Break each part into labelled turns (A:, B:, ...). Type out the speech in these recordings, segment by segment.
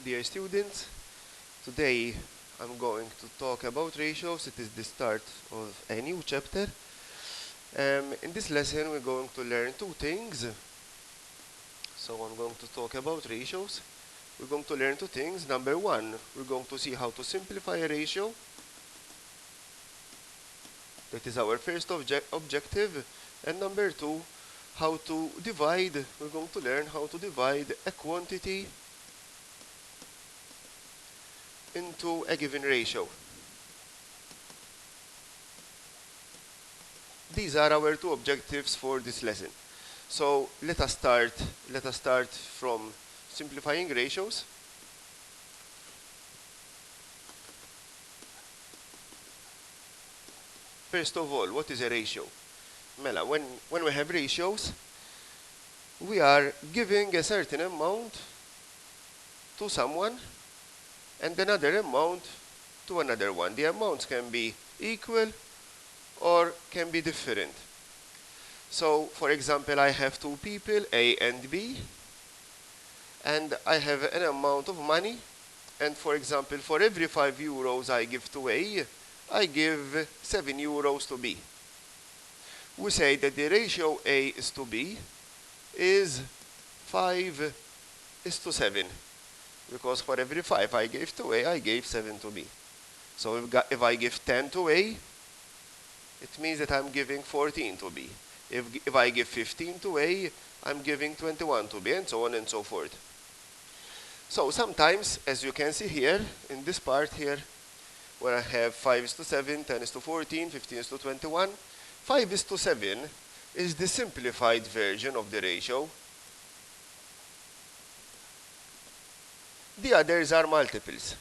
A: Dear students, today I'm going to talk about ratios. It is the start of a new chapter. In this lesson we're going to learn two things. So I'm going to talk about ratios. We're going to learn two things. Number one, we're going to see how to simplify a ratio. That is our first objective. And number two, how to divide. We're going to learn how to divide a quantity into a given ratio. These are our two objectives for this lesson. So let us start from simplifying ratios. First of all, what is a ratio? Mela, when we have ratios, we are giving a certain amount to someone and another amount to another one. The amounts can be equal or can be different. So, for example, I have two people, A and B, and I have an amount of money, and for example, for every 5 euros I give to A, I give 7 euros to B. We say that the ratio A is to B is 5 is to 7. Because for every 5 I gave to A, I gave 7 to B. So if I give 10 to A, it means that I'm giving 14 to B. If I give 15 to A, I'm giving 21 to B, and so on and so forth. So sometimes, as you can see here, in this part here, where I have 5 is to 7, 10 is to 14, 15 is to 21, 5 is to 7 is the simplified version of the ratio. The others are multiples.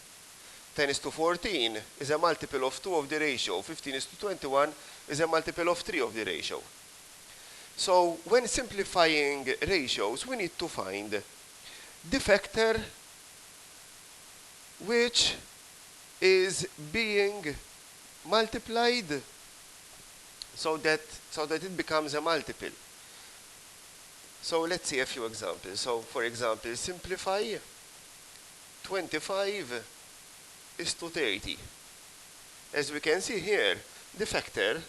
A: 10 is to 14 is a multiple of 2 of the ratio. 15 is to 21 is a multiple of 3 of the ratio. So when simplifying ratios, we need to find the factor which is being multiplied so that it becomes a multiple. So let's see a few examples. So for example, simplify 25 is to 30. As we can see here, the factor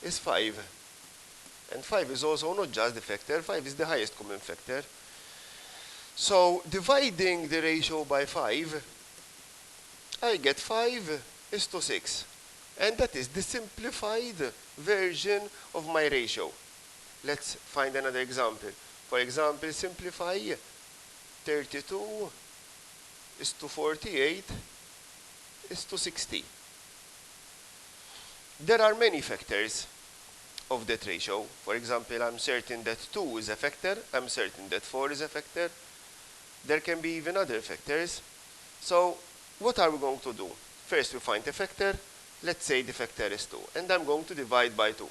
A: is 5. And 5 is also not just the factor, 5 is the highest common factor. So dividing the ratio by 5, I get 5 is to 6. And that is the simplified version of my ratio. Let's find another example. For example, simplify 32 is to 48 is to 60. There are many factors of that ratio. For example, I'm certain that 2 is a factor. I'm certain that 4 is a factor. There can be even other factors. So what are we going to do? First, we find a factor. Let's say the factor is 2. And I'm going to divide by 2.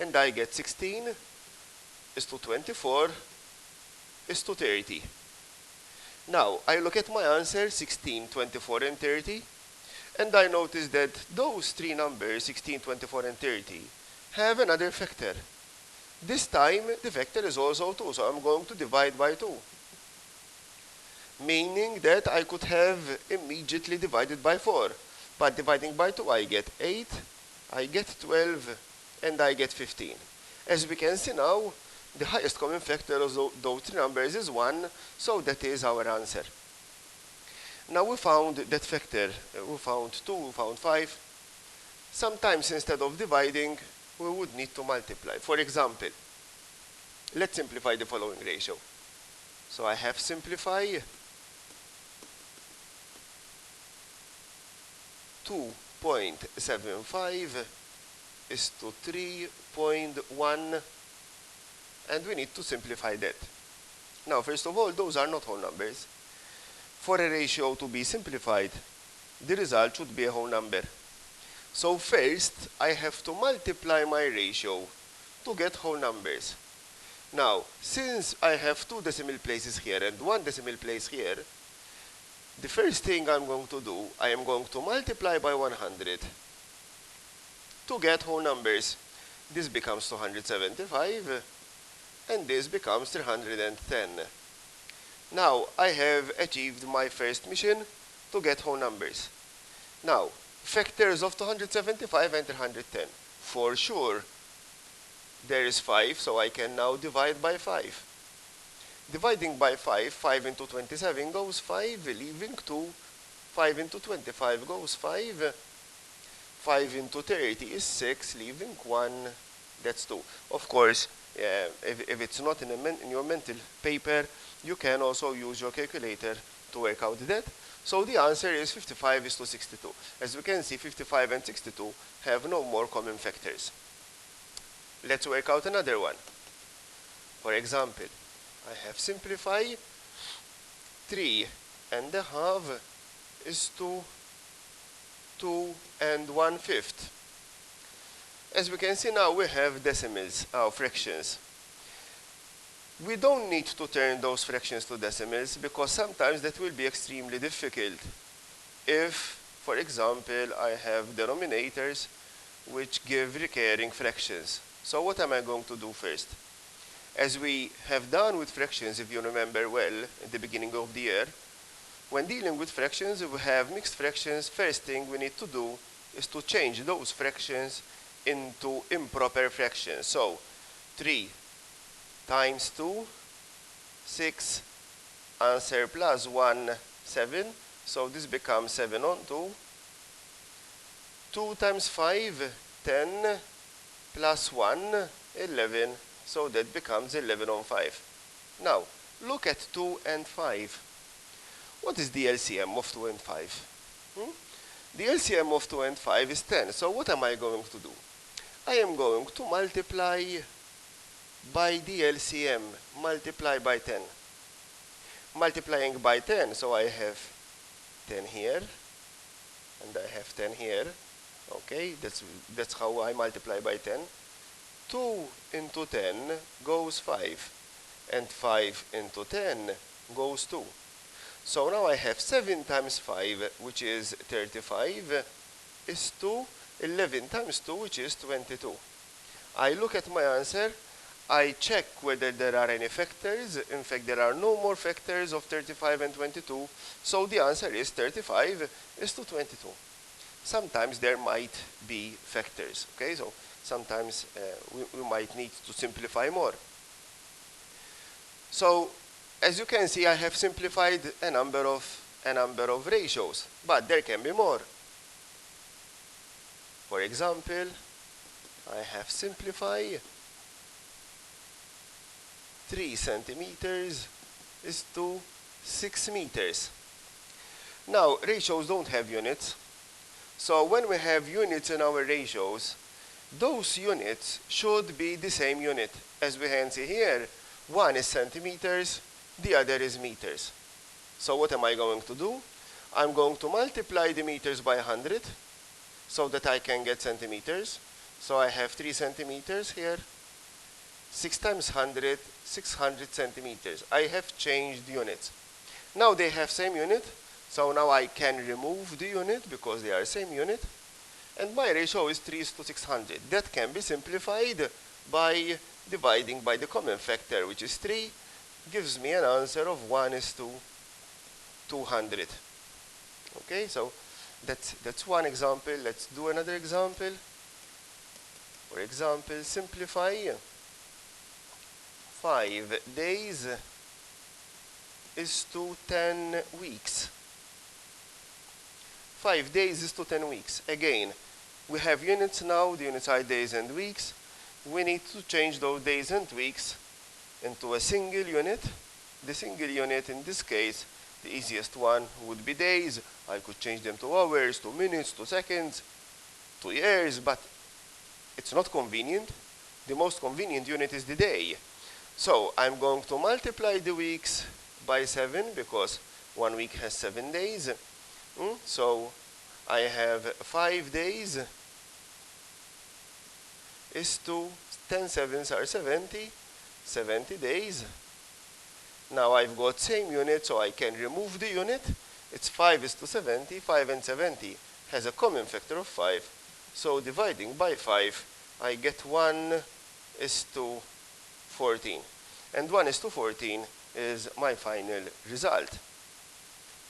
A: And I get 16 is to 24 is to 30. Now, I look at my answer, 16, 24, and 30, and I notice that those three numbers, 16, 24, and 30, have another factor. This time, the factor is also 2, so I'm going to divide by 2. Meaning that I could have immediately divided by 4. But dividing by 2, I get 8, I get 12, and I get 15. As we can see now, the highest common factor of those three numbers is 1, so that is our answer. Now we found that factor, we found 2, we found 5. Sometimes instead of dividing, we would need to multiply. For example, let's simplify the following ratio. So I have simplify 2.75 is to 3.1, and we need to simplify that. Now, first of all, those are not whole numbers. For a ratio to be simplified, the result should be a whole number. So first, I have to multiply my ratio to get whole numbers. Now, since I have 2 decimal places here and 1 decimal place here, the first thing I'm going to do, I am going to multiply by 100 to get whole numbers. This becomes 275 and this becomes 310. Now, I have achieved my first mission to get whole numbers. Now, factors of 275 and 310. For sure, there is 5, so I can now divide by 5. Dividing by 5, 5 into 27 goes 5, leaving 2. 5 into 25 goes 5. 5 into 30 is 6, leaving 1. That's 2. Of course, if it's not in your mental paper, you can also use your calculator to work out that. So the answer is 55 is to 62. As we can see, 55 and 62 have no more common factors. Let's work out another one. For example, I have simplified 3 and a half is to 2 and 1/5. As we can see now, we have decimals, our fractions. We don't need to turn those fractions to decimals because sometimes that will be extremely difficult. If, for example, I have denominators which give recurring fractions. So what am I going to do first? As we have done with fractions, if you remember well, at the beginning of the year, when dealing with fractions, if we have mixed fractions, first thing we need to do is to change those fractions into improper fractions. So 3 times 2, 6, answer plus 1, 7. So this becomes 7 on 2. 2 times 5, 10, plus 1, 11. So that becomes 11 on 5. Now, look at 2 and 5. What is the LCM of 2 and 5? The LCM of 2 and 5 is 10. So what am I going to do? I am going to multiply by the LCM, multiply by 10. Multiplying by 10, so I have 10 here, and I have 10 here. Okay, that's how I multiply by 10. 2 into 10 goes 5, and 5 into 10 goes 2. So now I have 7 times 5, which is 35, is 2. 11 times 2, which is 22. I look at my answer. I check whether there are any factors. In fact, there are no more factors of 35 and 22. So the answer is 35 is to 22. Sometimes there might be factors. Okay, so sometimes we might need to simplify more. So as you can see, I have simplified a number of ratios, but there can be more. For example, I have simplified 3 centimeters is to 6 meters. Now, ratios don't have units. So when we have units in our ratios, those units should be the same unit. As we can see here, one is centimeters, the other is meters. So what am I going to do? I'm going to multiply the meters by 100 so that I can get centimeters. So I have 3 centimeters here. 6 times 100, 600 centimeters. I have changed units. Now they have same unit. So now I can remove the unit because they are same unit. And my ratio is 3 to 600. That can be simplified by dividing by the common factor, which is 3. Gives me an answer of 1 is to 200. Okay, so that's one example. Let's do another example. For example, simplify 5 days is to 10 weeks. 5 days is to 10 weeks. Again, we have units now. The units are days and weeks. We need to change those days and weeks into a single unit. The single unit in this case, the easiest one would be days. I could change them to hours, to minutes, to seconds, to years, but it's not convenient. The most convenient unit is the day. So I'm going to multiply the weeks by 7 because 1 week has 7 days. So I have 5 days is to 10 sevens are 70, 70 days. Now I've got same unit, so I can remove the unit. It's 5 is to 70, 5 and 70 has a common factor of 5. So dividing by 5, I get 1 is to 14. And 1 is to 14 is my final result.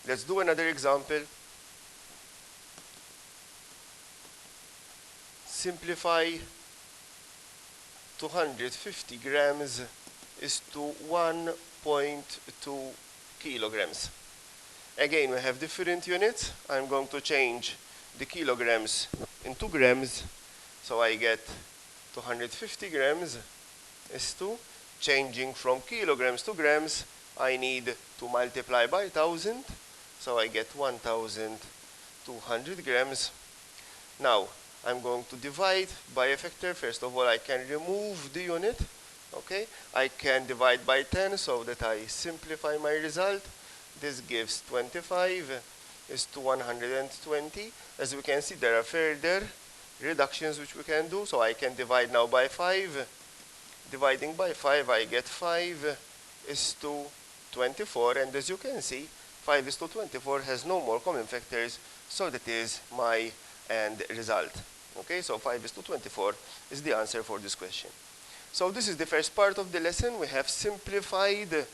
A: Let's do another example. Simplify 250 grams is to 1.2 kilograms. Again, we have different units. I'm going to change the kilograms into grams. So I get 250 grams is to, changing from kilograms to grams, I need to multiply by 1,000. So I get 1,200 grams. Now, I'm going to divide by a factor. First of all, I can remove the unit. Okay, I can divide by 10 so that I simplify my result. This gives 25 is to 120. As we can see, there are further reductions which we can do. So I can divide now by 5. Dividing by 5, I get 5 is to 24. And as you can see, 5 is to 24 has no more common factors. So that is my end result. Okay, so 5 is to 24 is the answer for this question. So this is the first part of the lesson. We have simplified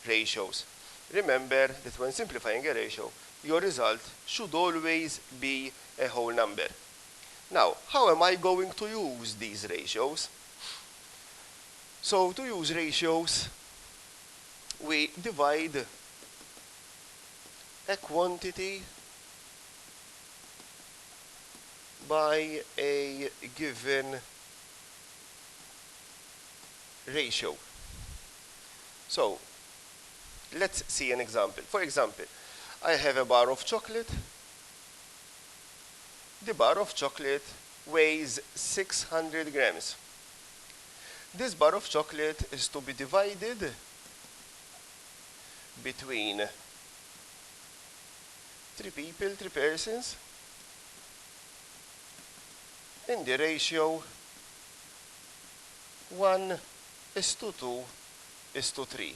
A: ratios. Remember that when simplifying a ratio, your result should always be a whole number. Now, how am I going to use these ratios? So to use ratios, we divide a quantity by a given ratio. So let's see an example. For example, I have a bar of chocolate. The bar of chocolate weighs 600 grams. This bar of chocolate is to be divided between 3 people, 3 persons, in the ratio 1 is to 2 is to 3.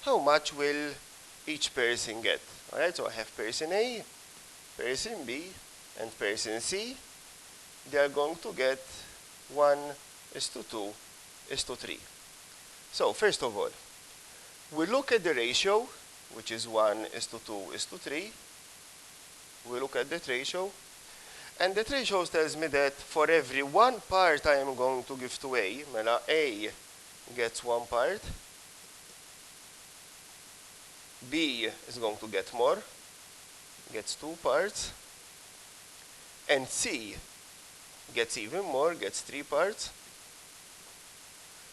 A: How much will each person get? Alright, so I have person A, person B, and person C. They are going to get 1 is to 2 is to 3. So first of all, we look at the ratio, which is 1 is to 2 is to 3. We look at that ratio. And that ratio tells me that for every 1 part I am going to give to A, A gets 1 part, B is going to get more, gets 2 parts, and C gets even more, gets 3 parts.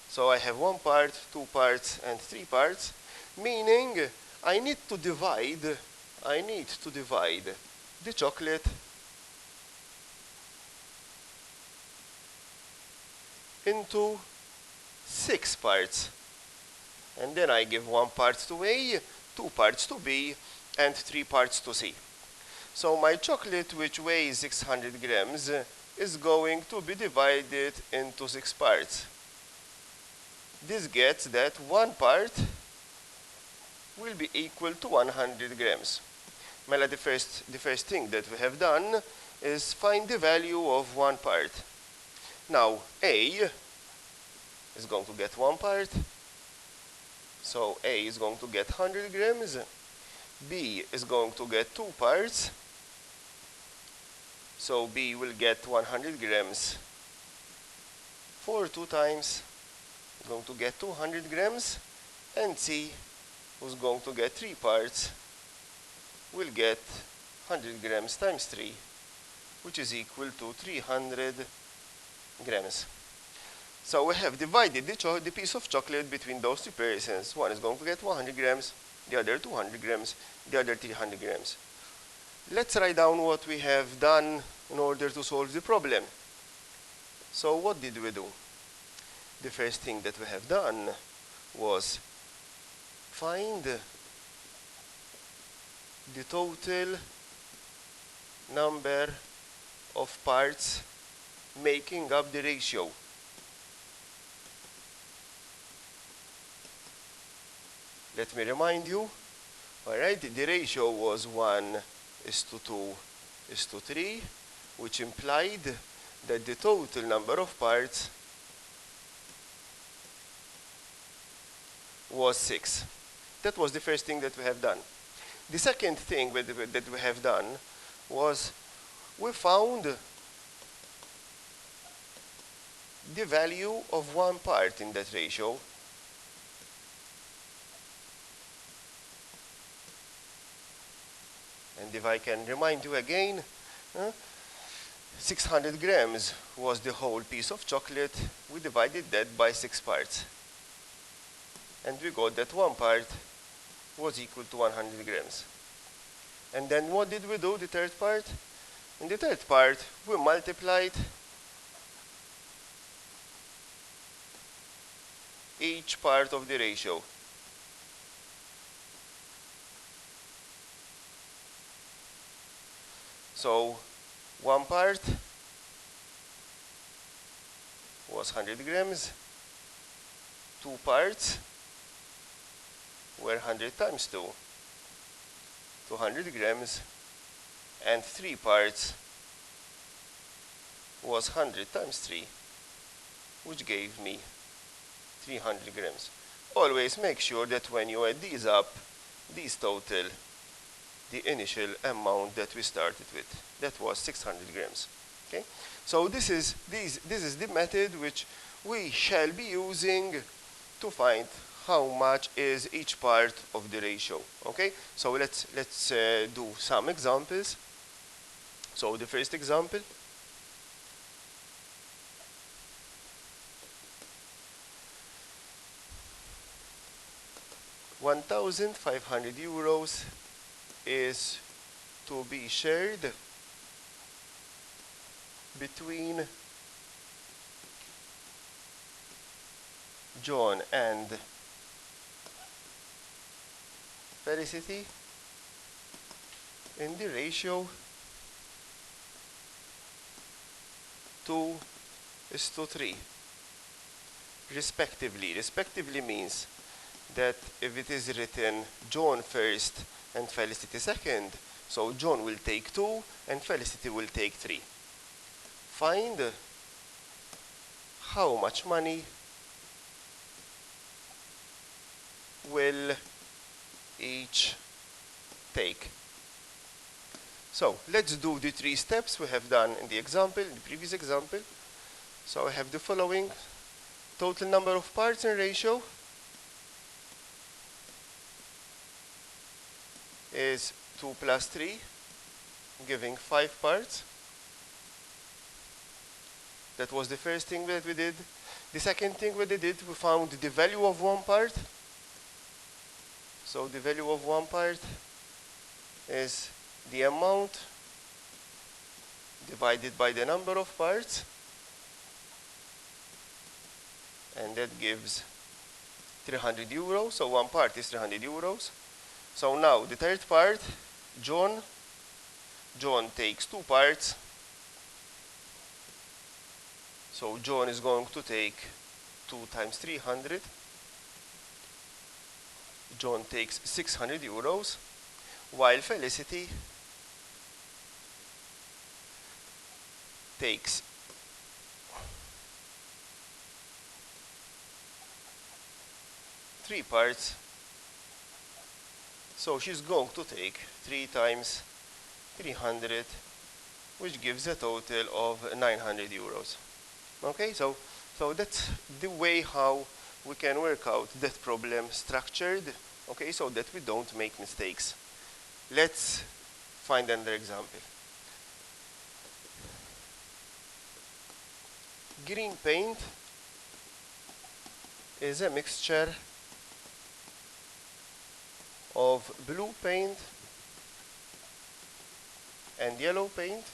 A: So I have 1 part, 2 parts, and 3 parts, meaning I need to divide the chocolate into 6 parts. And then I give 1 part to A, 2 parts to B, and 3 parts to C. So my chocolate, which weighs 600 grams, is going to be divided into 6 parts. This gets that 1 part will be equal to 100 grams. Mela, the first thing that we have done is find the value of 1 part. Now, A is going to get 1 part. So A is going to get 100 grams. B is going to get 2 parts. So B will get 100 grams. 4 2 times, going to get 200 grams. And C, who's going to get 3 parts, will get 100 grams times 3, which is equal to 300 grams. So we have divided the piece of chocolate between those 2 persons. One is going to get 100 grams, the other 200 grams, the other 300 grams. Let's write down what we have done in order to solve the problem. So what did we do? The first thing that we have done was find the total number of parts making up the ratio. Let me remind you, alright, the ratio was 1 is to 2 is to 3, which implied that the total number of parts was 6. That was the first thing that we have done. The second thing that we have done was we found the value of one part in that ratio. And if I can remind you again, 600 grams was the whole piece of chocolate. We divided that by 6 parts. And we got that one part was equal to 100 grams. And then what did we do, the third part? In the third part, we multiplied each part of the ratio. So one part was 100 grams, 2 parts were 100 times 2, 200 grams, and 3 parts was 100 times 3, which gave me 300 grams. Always make sure that when you add these up, these total the initial amount that we started with. That was 600 grams. Okay? So this is the method which we shall be using to find how much is each part of the ratio. Okay? So let's do some examples. So the first example, €1,500 is to be shared between John and Felicity in the ratio 2:3 respectively. Respectively means that if it is written John first and Felicity second, so John will take 2 and Felicity will take 3. Find how much money will each take. So let's do the 3 steps we have done in the example, in the previous example. So I have the following: total number of parts in ratio is 2 plus 3, giving 5 parts. That was the first thing that we did. The second thing we did, we found the value of one part. So the value of one part is the amount divided by the number of parts, and that gives €300. So one part is €300. So now the third part, John takes 2 parts. So John is going to take 2 times 300. John takes €600, while Felicity takes 3 parts. So she's going to take 3 times 300, which gives a total of €900. Okay, so that's the way how we can work out that problem structured, okay, so that we don't make mistakes. Let's find another example. Green paint is a mixture of blue paint and yellow paint.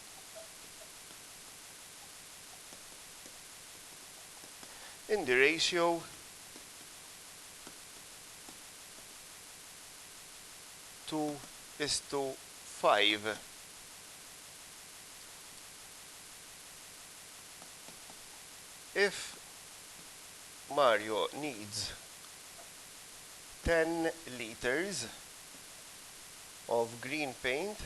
A: In the ratio 2:5. If Mario needs 10 liters of green paint,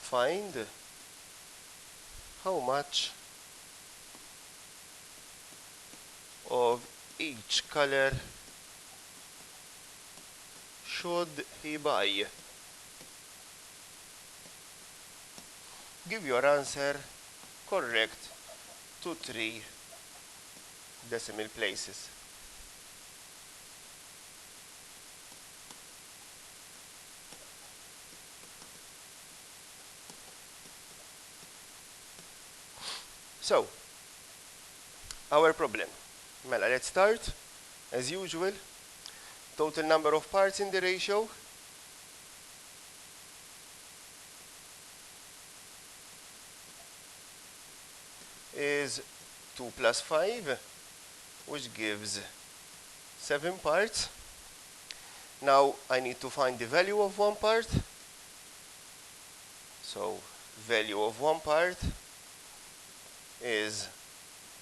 A: find how much of each color should he buy? Give your answer correct to 3 decimal places. So, our problem. Mela, let's start. As usual, total number of parts in the ratio is 2 plus 5, which gives 7 parts. Now I need to find the value of one part. So value of one part is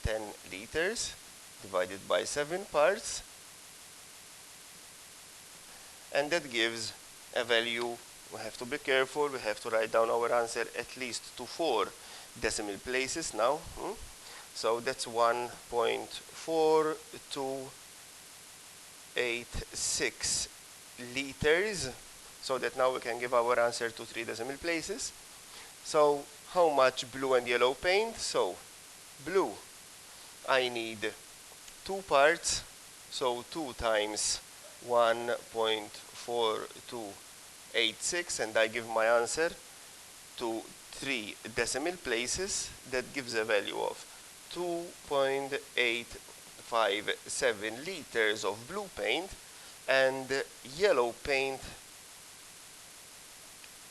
A: 10 liters divided by 7 parts. And that gives a value. We have to be careful. We have to write down our answer at least to 4 decimal places now. So that's 1.4286 liters. So that now we can give our answer to 3 decimal places. So how much blue and yellow paint? So blue, I need 2 parts. So 2 times 1.4286, and I give my answer to 3 decimal places. That gives a value of 2.857 liters of blue paint, and yellow paint,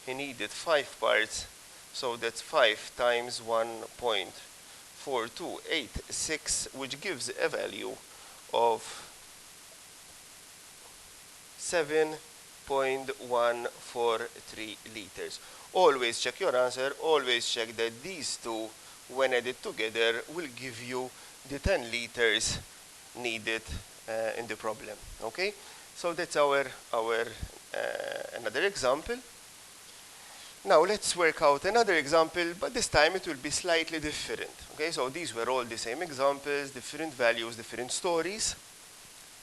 A: he needed 5 parts, so that's 5 times 1.4286, which gives a value of 7.143 liters. Always check your answer, always check that these two, when added together, will give you the 10 liters needed in the problem. Okay, so that's our another example. Now let's work out another example, but this time it will be slightly different. Okay, so these were all the same examples, different values, different stories.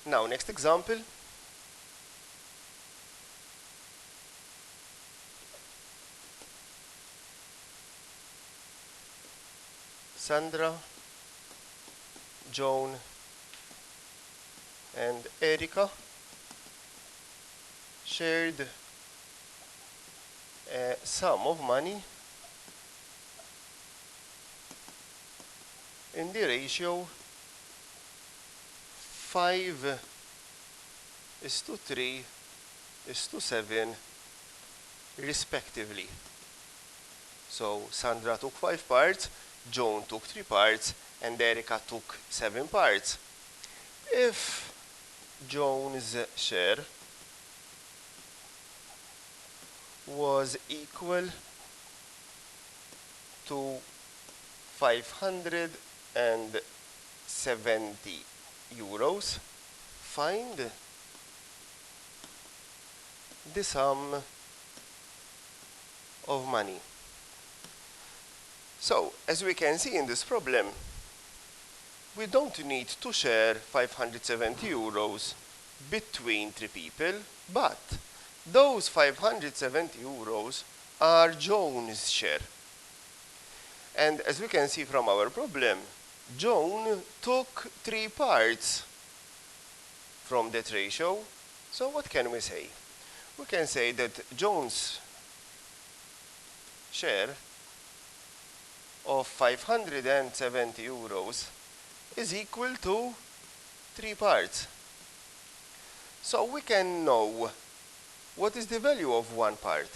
A: Now next example. Sandra, Joan, and Erika shared a sum of money in the ratio 5:3:7 respectively. So Sandra took 5 parts, Joan took 3 parts, and Erika took 7 parts. If Joan's share was equal to 570 euros, find the sum of money. So, as we can see in this problem, we don't need to share 570 euros between 3 people, but those 570 euros are Joan's share. And as we can see from our problem, Joan took 3 parts from that ratio. So what can we say? We can say that Joan's share of 570 euros is equal to 3 parts. So we can know what is the value of one part.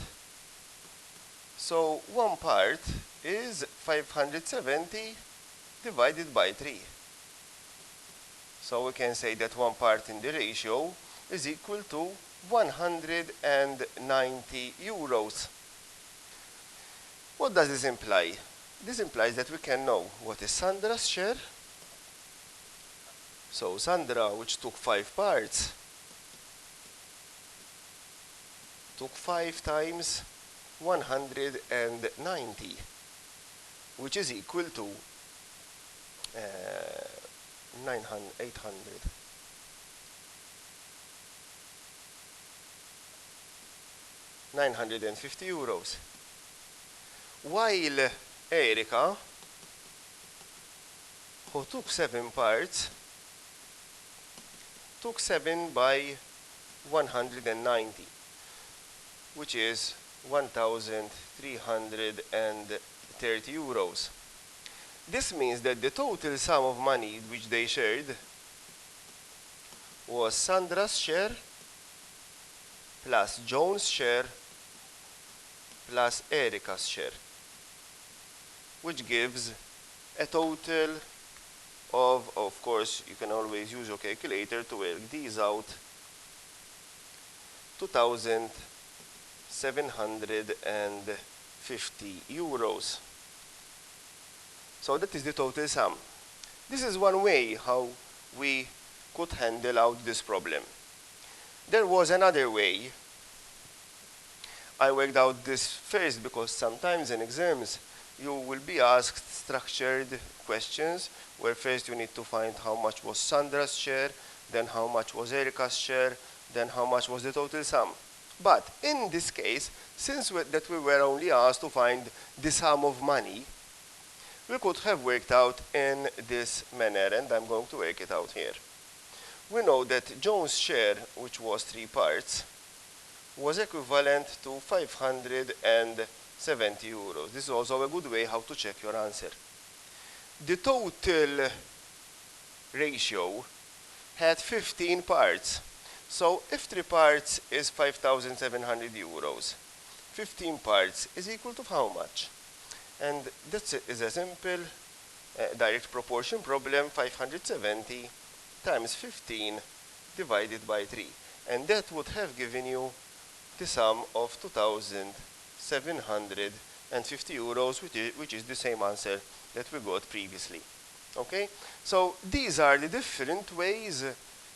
A: So one part is 570 divided by 3. So we can say that one part in the ratio is equal to 190 euros. What does this imply? This implies that we can know what is Sandra's share. So Sandra, which took 5 parts, took 5 times 190, which is equal to 800. €950. While Erika, who took 7 parts, took 7 by 190, which is €1,330. This means that the total sum of money which they shared was Sandra's share plus Joan's share plus Erika's share, which gives a total of course, you can always use your calculator to work these out, €2,750. So that is the total sum. This is one way how we could handle out this problem. There was another way. I worked out this first because sometimes in exams you will be asked structured questions where first you need to find how much was Sandra's share, then how much was Erika's share, then how much was the total sum. But in this case, since that we were only asked to find the sum of money, we could have worked out in this manner, and I'm going to work it out here. We know that Joan's share, which was 3 parts, was equivalent to €570. This is also a good way how to check your answer. The total ratio had 15 parts. So if 3 parts is €5,700, 15 parts is equal to how much? And that is a simple direct proportion problem, 570 times 15 divided by 3. And that would have given you the sum of €2,750, which is the same answer that we got previously. Okay? So these are the different ways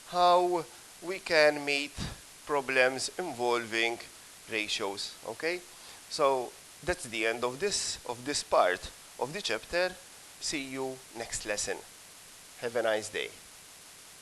A: how we can meet problems involving ratios. Okay? So that's the end of this part of the chapter. See you next lesson. Have a nice day.